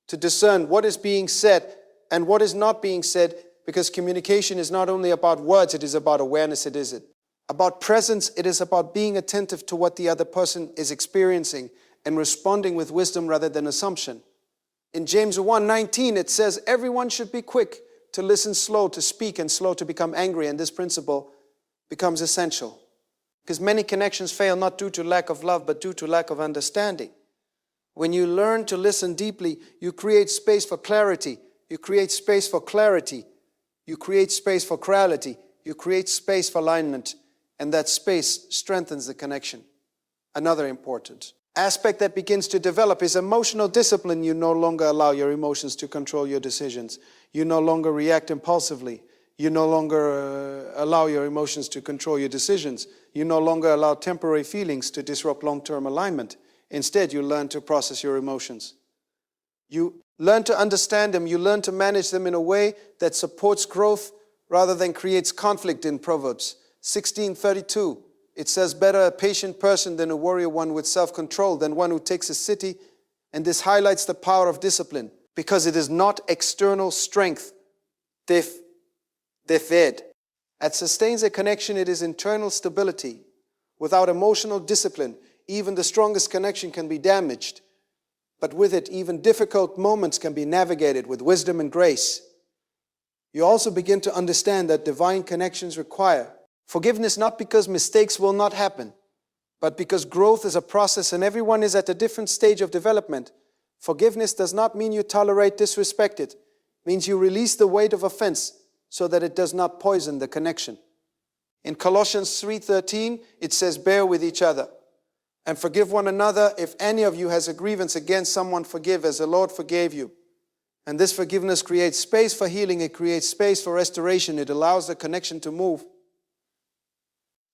A: to discern what is being said and what is not being said, because communication is not only about words, it is about awareness, it is about presence, it is about being attentive to what the other person is experiencing and responding with wisdom rather than assumption. In James 1:19, it says, everyone should be quick to listen, slow to speak, and slow to become angry, and this principle becomes essential. Because many connections fail not due to lack of love, but due to lack of understanding. When you learn to listen deeply, you create space for clarity. You create space for clarity. You create space for clarity. You create space for alignment. And that space strengthens the connection. Another important aspect that begins to develop is emotional discipline. You no longer allow your emotions to control your decisions. You no longer react impulsively. You no longer allow your emotions to control your decisions. You no longer allow temporary feelings to disrupt long-term alignment. Instead, you learn to process your emotions. You learn to understand them. You learn to manage them in a way that supports growth rather than creates conflict. In Proverbs 16:32, it says, better a patient person than a warrior one with self-control, than one who takes a city. And this highlights the power of discipline, because it is not external strength that sustains a connection. It is internal stability. Without emotional discipline, even the strongest connection can be damaged. But with it, even difficult moments can be navigated with wisdom and grace. You also begin to understand that divine connections require forgiveness, not because mistakes will not happen, but because growth is a process and everyone is at a different stage of development. Forgiveness does not mean you tolerate disrespect. It means you release the weight of offense so that it does not poison the connection. In Colossians 3:13, it says, bear with each other and forgive one another. If any of you has a grievance against someone, forgive as the Lord forgave you. And this forgiveness creates space for healing. It creates space for restoration. It allows the connection to move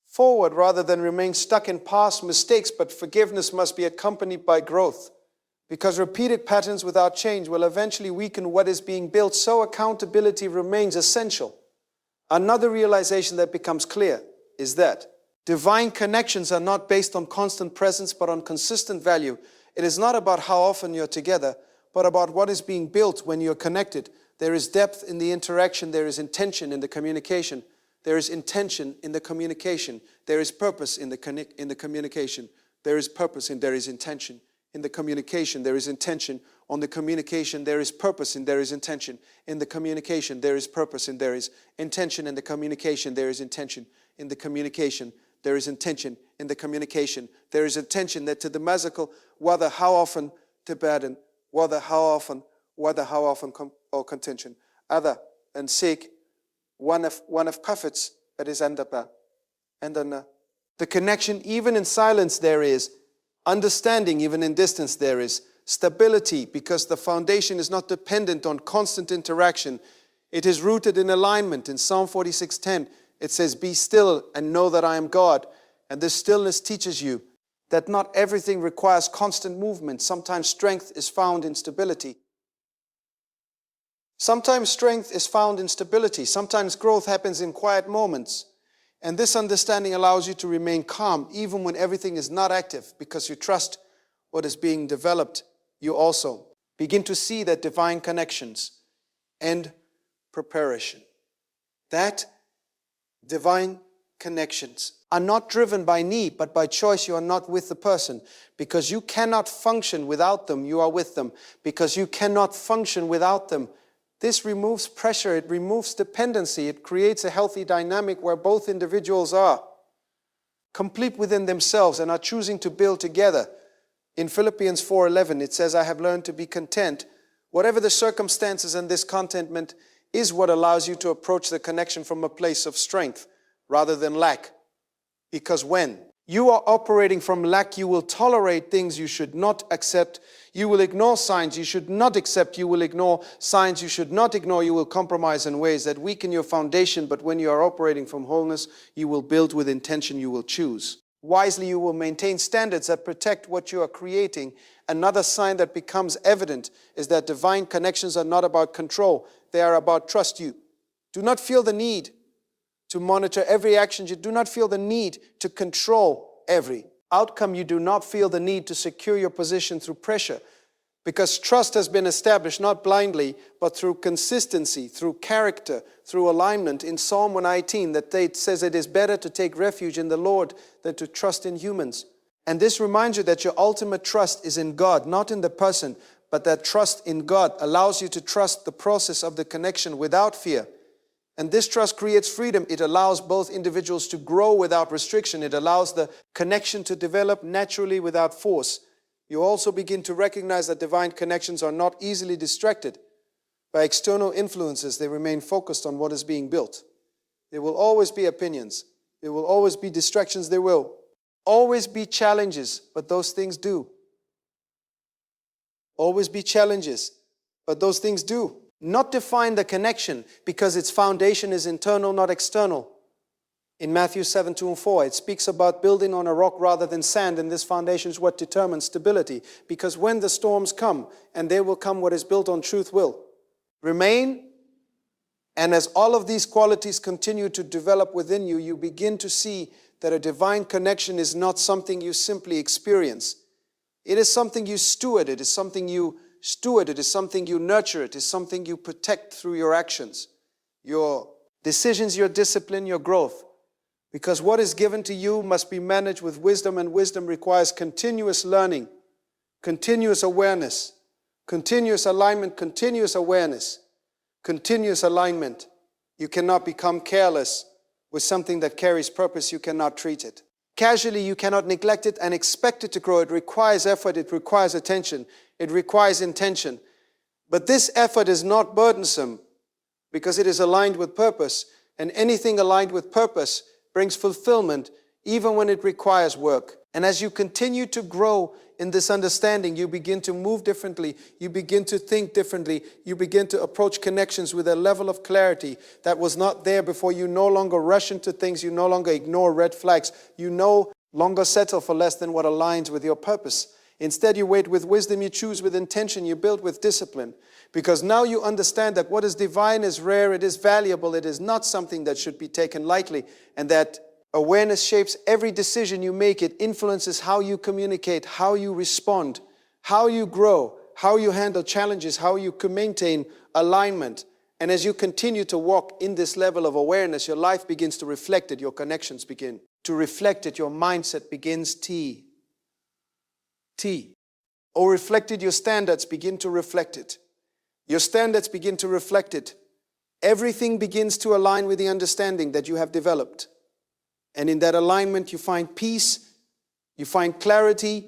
A: forward rather than remain stuck in past mistakes. But forgiveness must be accompanied by growth, because repeated patterns without change will eventually weaken what is being built. So accountability remains essential. Another realization that becomes clear is that divine connections are not based on constant presence, but on consistent value. It is not about how often you're together, but about what is being built when you're connected. There is depth in the interaction. There is intention in the communication. There is intention in the communication. There is purpose in the communication. There is purpose and there is intention in the communication. There is intention on the communication. There is purpose and there is intention in the communication. There is purpose and there is intention in the communication. There is intention in the communication. There is intention in the communication. There is intention that to the musical, whether how often to burden, whether how often or contention. Other and seek one of prophets that is under. And then the connection, even in silence there is. Understanding, even in distance there is. Stability, because the foundation is not dependent on constant interaction. It is rooted in alignment. In Psalm 46:10, it says, be still and know that I am God. And this stillness teaches you that not everything requires constant movement. Sometimes strength is found in stability. Sometimes strength is found in stability. Sometimes growth happens in quiet moments. And this understanding allows you to remain calm even when everything is not active, because you trust what is being developed. You also begin to see that divine connections and preparation, that divine connections are not driven by need, but by choice. You are not with the person. Because you cannot function without them, you are with them. Because you cannot function without them, this removes pressure, it removes dependency, it creates a healthy dynamic where both individuals are complete within themselves and are choosing to build together. In Philippians 4:11, it says, I have learned to be content. Whatever the circumstances, and this contentment is what allows you to approach the connection from a place of strength rather than lack. Because when you are operating from lack, you will tolerate things you should not accept. You will ignore signs you should not accept. You will ignore signs you should not ignore. You will compromise in ways that weaken your foundation. But when you are operating from wholeness, you will build with intention. You will choose wisely. You will maintain standards that protect what you are creating. Another sign that becomes evident is that divine connections are not about control. They are about trust. You do not feel the need to monitor every action. You do not feel the need to control every outcome. You do not feel the need to secure your position through pressure, because trust has been established not blindly, but through consistency, through character, through alignment. In Psalm 119, that says it is better to take refuge in the Lord than to trust in humans. And this reminds you that your ultimate trust is in God, not in the person, but that trust in God allows you to trust the process of the connection without fear. And this trust creates freedom. It allows both individuals to grow without restriction. It allows the connection to develop naturally without force. You also begin to recognize that divine connections are not easily distracted by external influences. They remain focused on what is being built. There will always be opinions. There will always be distractions. There will always be challenges, but those things do. Always be challenges, but those things do. Not define the connection because its foundation is internal, not external. In Matthew 7:2-4, it speaks about building on a rock rather than sand, and this foundation is what determines stability. Because when the storms come, and they will come, what is built on truth will remain. And as all of these qualities continue to develop within you, you begin to see that a divine connection is not something you simply experience. It is something you steward. It is something you steward. It is something you nurture. It is something you protect through your actions, your decisions, your discipline, your growth. Because what is given to you must be managed with wisdom, and wisdom requires continuous learning, continuous awareness, continuous alignment, continuous awareness, continuous alignment. You cannot become careless with something that carries purpose. You cannot treat it casually. You cannot neglect it and expect it to grow. It requires effort. It requires attention. It requires intention. But this effort is not burdensome because it is aligned with purpose. And anything aligned with purpose brings fulfillment even when it requires work. And as you continue to grow in this understanding, you begin to move differently. You begin to think differently. You begin to approach connections with a level of clarity that was not there before. You no longer rush into things. You no longer ignore red flags. You no longer settle for less than what aligns with your purpose. Instead, you wait with wisdom. You choose with intention. You build with discipline. Because now you understand that what is divine is rare, it is valuable, it is not something that should be taken lightly, and that awareness shapes every decision you make. It influences how you communicate, how you respond, how you grow, how you handle challenges, how you can maintain alignment. And as you continue to walk in this level of awareness, your life begins to reflect it, your connections begin to reflect it, your mindset begins T. Or reflected, your standards begin to reflect it. Your standards begin to reflect it. Everything begins to align with the understanding that you have developed. And in that alignment, you find peace, you find clarity,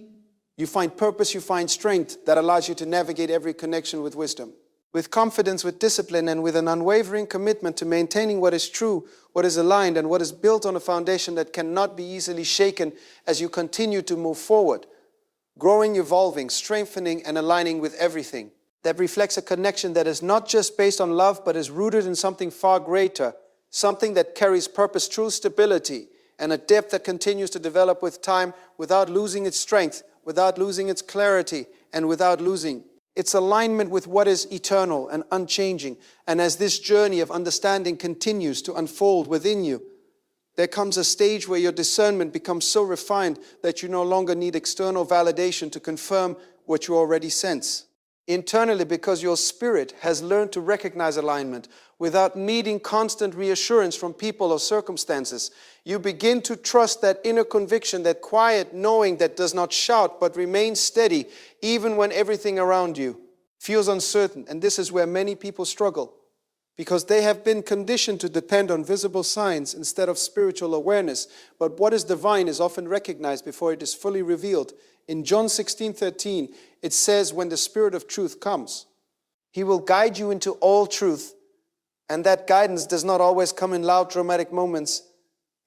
A: you find purpose, you find strength that allows you to navigate every connection with wisdom, with confidence, with discipline, and with an unwavering commitment to maintaining what is true, what is aligned, and what is built on a foundation that cannot be easily shaken as you continue to move forward, growing, evolving, strengthening, and aligning with everything. That reflects a connection that is not just based on love, but is rooted in something far greater, something that carries purpose, true stability, and a depth that continues to develop with time without losing its strength, without losing its clarity, and without losing its alignment with what is eternal and unchanging. And as this journey of understanding continues to unfold within you, there comes a stage where your discernment becomes so refined that you no longer need external validation to confirm what you already sense. Internally, because your spirit has learned to recognize alignment without needing constant reassurance from people or circumstances, you begin to trust that inner conviction, that quiet knowing that does not shout but remains steady even when everything around you feels uncertain. And this is where many people struggle, because they have been conditioned to depend on visible signs instead of spiritual awareness. But what is divine is often recognized before it is fully revealed. In John 16:13, it says, when the Spirit of truth comes, He will guide you into all truth. And that guidance does not always come in loud, dramatic moments.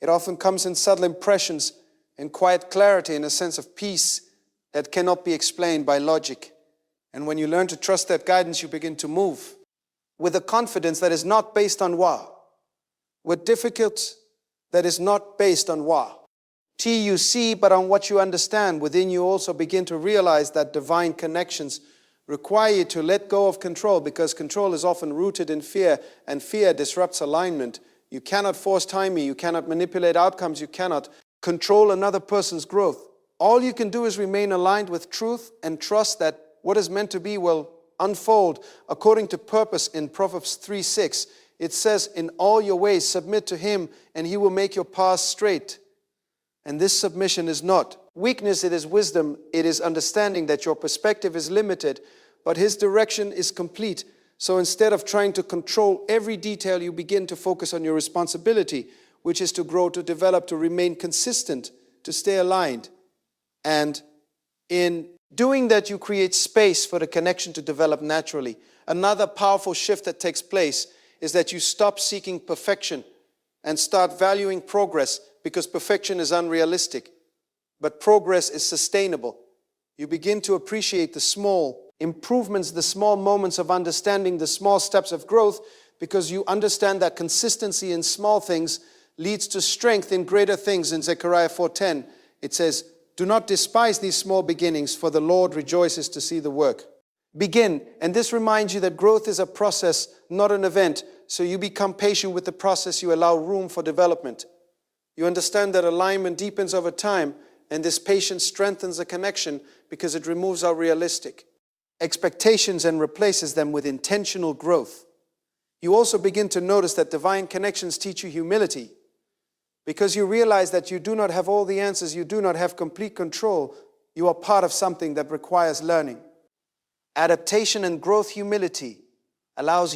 A: It often comes in subtle impressions, in quiet clarity, in a sense of peace that cannot be explained by logic. And when you learn to trust that guidance, you begin to move with a confidence that is not based on wow, with difficulty that is not based on wow. You see, but on what you understand. Within you also begin to realize that divine connections require you to let go of control, because control is often rooted in fear, and fear disrupts alignment. You cannot force timing. You cannot manipulate outcomes. You cannot control another person's growth. All you can do is remain aligned with truth and trust that what is meant to be will unfold according to purpose. In Proverbs 3:6, it says, in all your ways submit to him, and he will make your paths straight. And this submission is not weakness, it is wisdom. It is understanding that your perspective is limited, but his direction is complete. So instead of trying to control every detail, you begin to focus on your responsibility, which is to grow, to develop, to remain consistent, to stay aligned. And in doing that, you create space for the connection to develop naturally. Another powerful shift that takes place is that you stop seeking perfection and start valuing progress, because perfection is unrealistic, but progress is sustainable. You begin to appreciate the small improvements, the small moments of understanding, the small steps of growth, because you understand that consistency in small things leads to strength in greater things. In Zechariah 4:10, it says, do not despise these small beginnings, for the Lord rejoices to see the work. Begin, and this reminds you that growth is a process, not an event. So you become patient with the process, you allow room for development. You understand that alignment deepens over time, and this patience strengthens the connection because it removes our realistic expectations and replaces them with intentional growth. You also begin to notice that divine connections teach you humility, because you realize that you do not have all the answers, you do not have complete control. You are part of something that requires learning. Adaptation and growth humility allows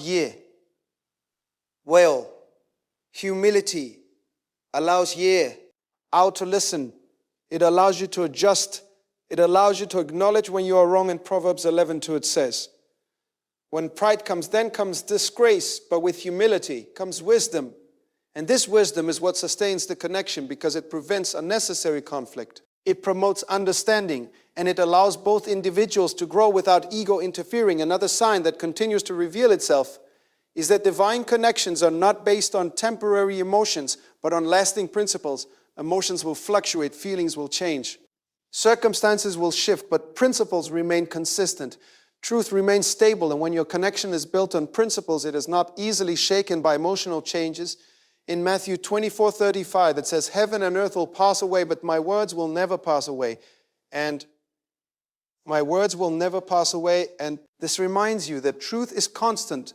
A: humility allows how to listen. It allows you to adjust. It allows you to acknowledge when you are wrong. In Proverbs 11:2 it says, when pride comes, then comes disgrace, but with humility comes wisdom. And this wisdom is what sustains the connection, because it prevents unnecessary conflict. It promotes understanding, and it allows both individuals to grow without ego interfering. Another sign that continues to reveal itself is that divine connections are not based on temporary emotions, but on lasting principles. Emotions will fluctuate, feelings will change. Circumstances will shift, but principles remain consistent. Truth remains stable, and when your connection is built on principles, it is not easily shaken by emotional changes. In Matthew 24:35, it says, heaven and earth will pass away, but my words will never pass away. And my words will never pass away. And this reminds you that truth is constant,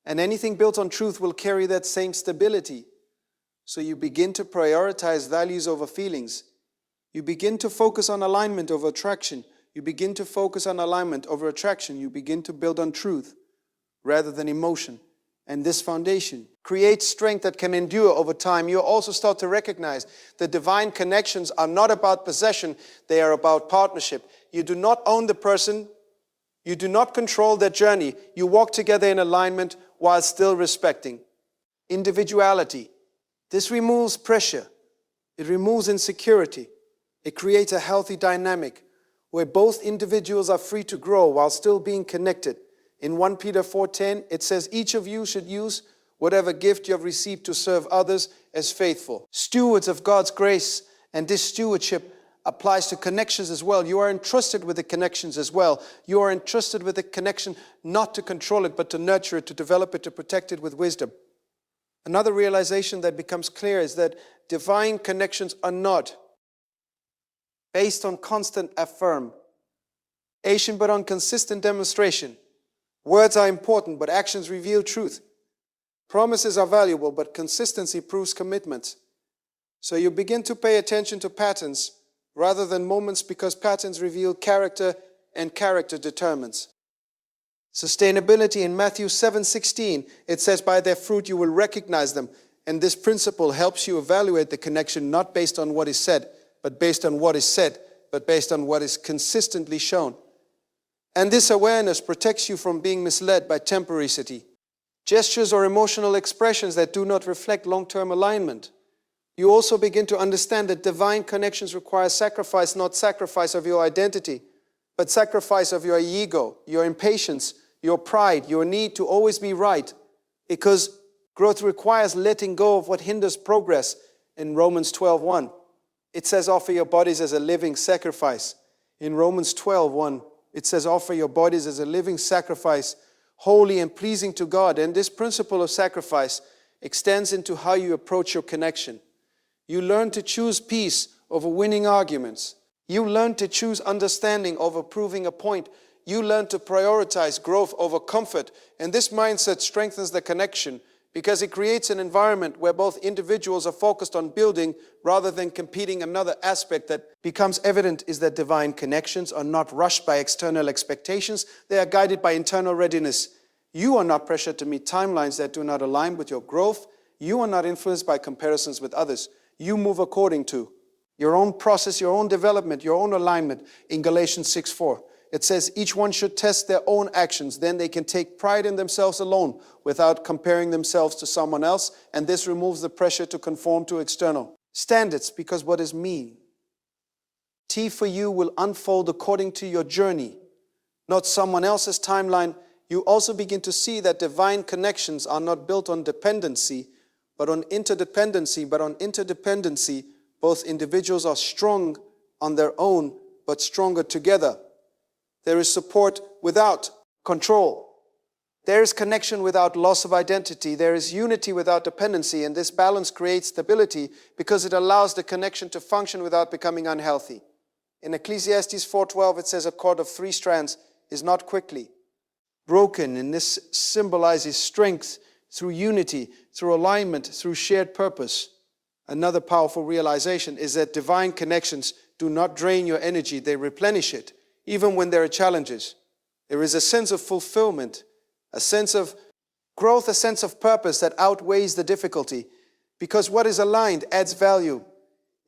A: and anything built on truth will carry that same stability. So you begin to prioritize values over feelings. You begin to focus on alignment over attraction. You begin to focus on alignment over attraction. You begin to build on truth rather than emotion. And this foundation creates strength that can endure over time. You also start to recognize that divine connections are not about possession. They are about partnership. You do not own the person. You do not control their journey. You walk together in alignment while still respecting individuality. This removes pressure. It removes insecurity. It creates a healthy dynamic where both individuals are free to grow while still being connected. In 1 Peter 4:10, it says, each of you should use whatever gift you have received to serve others as faithful stewards of God's grace. And this stewardship applies to connections as well. You are entrusted with the connections as well. You are entrusted with the connection not to control it, but to nurture it, to develop it, to protect it with wisdom. Another realization that becomes clear is that divine connections are not based on constant affirmation, but on consistent demonstration. Words are important, but actions reveal truth. Promises are valuable, but consistency proves commitment. So you begin to pay attention to patterns rather than moments, because patterns reveal character and character determines. Sustainability in Matthew 7:16, it says, by their fruit you will recognize them. And this principle helps you evaluate the connection not based on what is said, but based on what is said, but based on what is consistently shown. And this awareness protects you from being misled by temporicity, gestures or emotional expressions that do not reflect long-term alignment. You also begin to understand that divine connections require sacrifice, not sacrifice of your identity, but sacrifice of your ego, your impatience, your pride, your need to always be right, because growth requires letting go of what hinders progress. In Romans 12:1, it says, offer your bodies as a living sacrifice. In Romans 12:1, it says, offer your bodies as a living sacrifice, holy and pleasing to God. And this principle of sacrifice extends into how you approach your connection. You learn to choose peace over winning arguments. You learn to choose understanding over proving a point. You learn to prioritize growth over comfort. And this mindset strengthens the connection because it creates an environment where both individuals are focused on building rather than competing. Another aspect that becomes evident is that divine connections are not rushed by external expectations. They are guided by internal readiness. You are not pressured to meet timelines that do not align with your growth. You are not influenced by comparisons with others. You move according to your own process, your own development, your own alignment. In Galatians 6:4, it says each one should test their own actions. Then they can take pride in themselves alone without comparing themselves to someone else. And this removes the pressure to conform to external standards, because what is me? T for you will unfold according to your journey, not someone else's timeline. You also begin to see that divine connections are not built on dependency, but on interdependency. Both individuals are strong on their own, but stronger together. There is support without control. There is connection without loss of identity. There is unity without dependency. And this balance creates stability because it allows the connection to function without becoming unhealthy. In Ecclesiastes 4:12, it says a cord of 3 strands is not quickly broken. And this symbolizes strength through unity, through alignment, through shared purpose. Another powerful realization is that divine connections do not drain your energy, they replenish it. Even when there are challenges, there is a sense of fulfillment, a sense of growth, a sense of purpose that outweighs the difficulty. Because what is aligned adds value.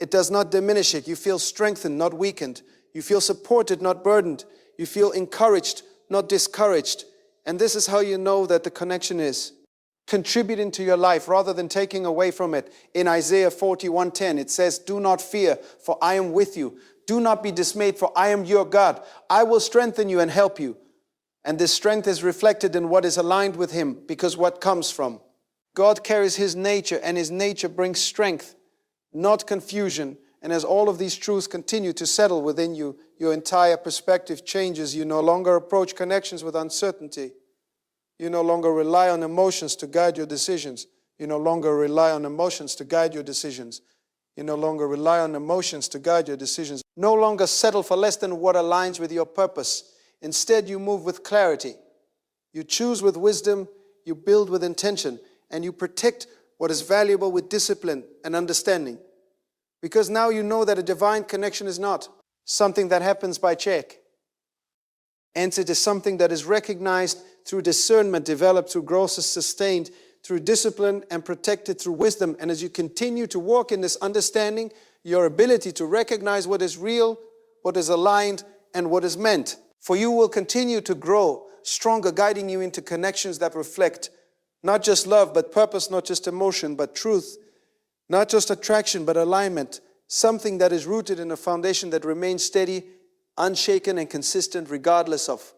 A: It does not diminish it. You feel strengthened, not weakened. You feel supported, not burdened. You feel encouraged, not discouraged. And this is how you know that the connection is contributing to your life rather than taking away from it. In Isaiah 41:10, it says, "Do not fear, for I am with you. Do not be dismayed, for I am your God. I will strengthen you and help you." And this strength is reflected in what is aligned with Him, because what comes from God carries His nature, and His nature brings strength, not confusion. And as all of these truths continue to settle within you, your entire perspective changes. You no longer approach connections with uncertainty. You no longer rely on emotions to guide your decisions. You no longer rely on emotions to guide your decisions. You no longer rely on emotions to guide your decisions. No longer settle for less than what aligns with your purpose. Instead, you move with clarity. You choose with wisdom, you build with intention, and you protect what is valuable with discipline and understanding. Because now you know that a divine connection is not something that happens by check. And it is something that is recognized through discernment, developed through growth, sustained through discipline, and protected through wisdom. And as you continue to walk in this understanding, your ability to recognize what is real, what is aligned, and what is meant for you will continue to grow stronger, guiding you into connections that reflect not just love, but purpose, not just emotion, but truth, not just attraction, but alignment, something that is rooted in a foundation that remains steady, unshaken, and consistent regardless of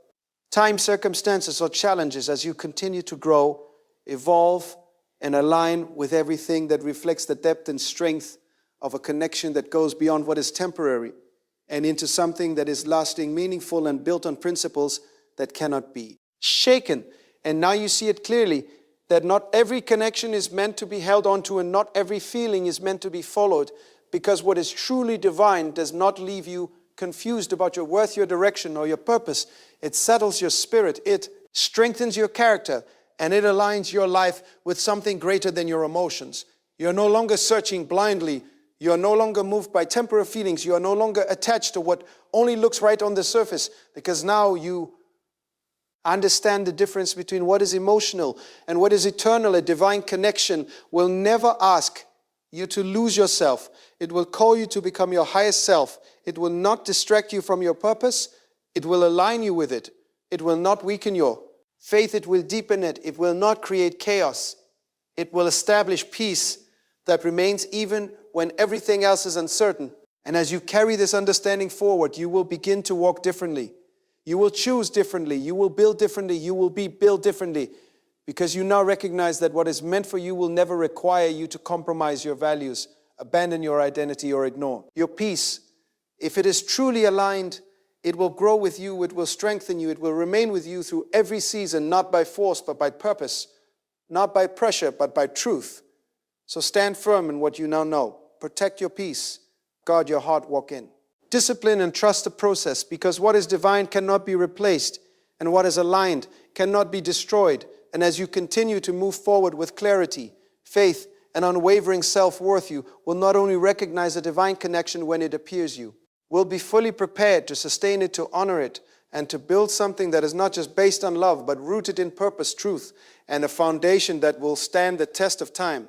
A: time, circumstances, or challenges. As you continue to grow, evolve, and align with everything that reflects the depth and strength of a connection that goes beyond what is temporary and into something that is lasting, meaningful, and built on principles that cannot be shaken. And now you see it clearly that not every connection is meant to be held onto, and not every feeling is meant to be followed, because what is truly divine does not leave you confused about your worth, your direction, or your purpose. It settles your spirit, it strengthens your character, and it aligns your life with something greater than your emotions. You're no longer searching blindly. You are no longer moved by temporary feelings. You are no longer attached to what only looks right on the surface, because now you understand the difference between what is emotional and what is eternal. A divine connection will never ask you to lose yourself. It will call you to become your highest self. It will not distract you from your purpose. It will align you with it. It will not weaken your faith. It will deepen it. It will not create chaos. It will establish peace that remains even when everything else is uncertain. And as you carry this understanding forward, you will begin to walk differently. You will choose differently. You will build differently. You will be built differently, because you now recognize that what is meant for you will never require you to compromise your values, abandon your identity, or ignore your peace. If it is truly aligned, it will grow with you. It will strengthen you. It will remain with you through every season, not by force, but by purpose. not by pressure, but by truth. So stand firm in what you now know. Protect your peace. Guard your heart, walk in. Discipline and trust the process, because what is divine cannot be replaced, and what is aligned cannot be destroyed. And as you continue to move forward with clarity, faith, and unwavering self-worth, you will not only recognize a divine connection when it appears you, will be fully prepared to sustain it, to honor it, and to build something that is not just based on love, but rooted in purpose, truth, and a foundation that will stand the test of time.